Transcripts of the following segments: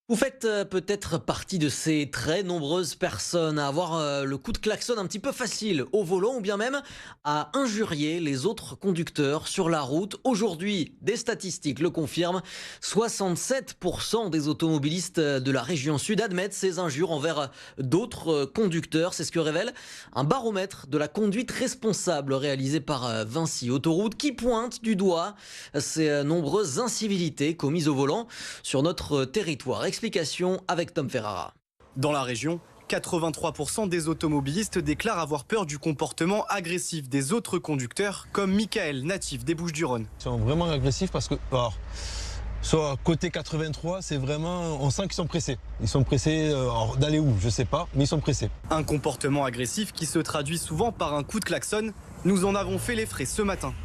Vous faites peut-être partie de ces très nombreuses personnes à avoir le coup de klaxon un petit peu facile au volant ou bien même à injurier les autres conducteurs sur la route. Aujourd'hui, des statistiques le confirment, 67% des automobilistes de la région sud admettent ces injures envers d'autres conducteurs. C'est ce que révèle un baromètre de la conduite responsable réalisé par Vinci Autoroute qui pointe du doigt ces nombreuses incivilités commises au volant sur notre territoire. Explication avec Tom Ferrara. Dans la région, 83% des automobilistes déclarent avoir peur du comportement agressif des autres conducteurs, comme Michael, natif des Bouches-du-Rhône. Ils sont vraiment agressifs parce que, alors, soit côté 83, c'est vraiment, on sent qu'ils sont pressés. Ils sont pressés d'aller où, je sais pas, mais ils sont pressés. Un comportement agressif qui se traduit souvent par un coup de klaxon. Nous en avons fait les frais ce matin.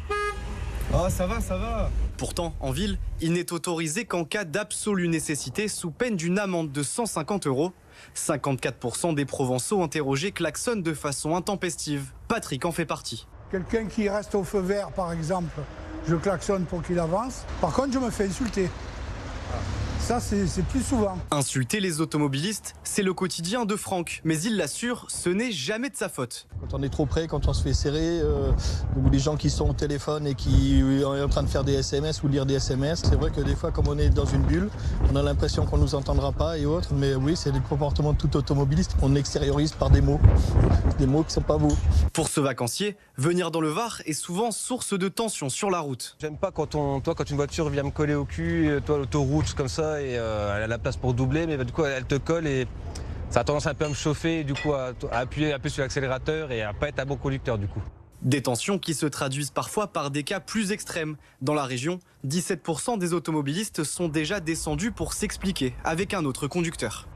Ah, ça va, ça va. Pourtant, en ville, il n'est autorisé qu'en cas d'absolue nécessité sous peine d'une amende de 150 €. 54% des Provençaux interrogés klaxonnent de façon intempestive. Patrick en fait partie. Quelqu'un qui reste au feu vert, par exemple, je klaxonne pour qu'il avance. Par contre, je me fais insulter. Ça, c'est plus souvent. Insulter les automobilistes, c'est le quotidien de Franck. Mais il l'assure, ce n'est jamais de sa faute. Quand on est trop près, quand on se fait serrer, ou les gens qui sont au téléphone et qui sont en train de faire des SMS ou lire des SMS, c'est vrai que des fois, comme on est dans une bulle, on a l'impression qu'on ne nous entendra pas et autres. Mais oui, c'est le comportement de tout automobiliste. On extériorise par des mots qui ne sont pas beaux. Pour ce vacancier, venir dans le Var est souvent source de tension sur la route. J'aime pas quand une voiture vient me coller au cul, l'autoroute comme ça, et elle a la place pour doubler, mais du coup elle te colle et ça a tendance un peu à me chauffer, du coup à appuyer un peu sur l'accélérateur et à pas être un bon conducteur du coup. Des tensions qui se traduisent parfois par des cas plus extrêmes. Dans la région, 17% des automobilistes sont déjà descendus pour s'expliquer avec un autre conducteur.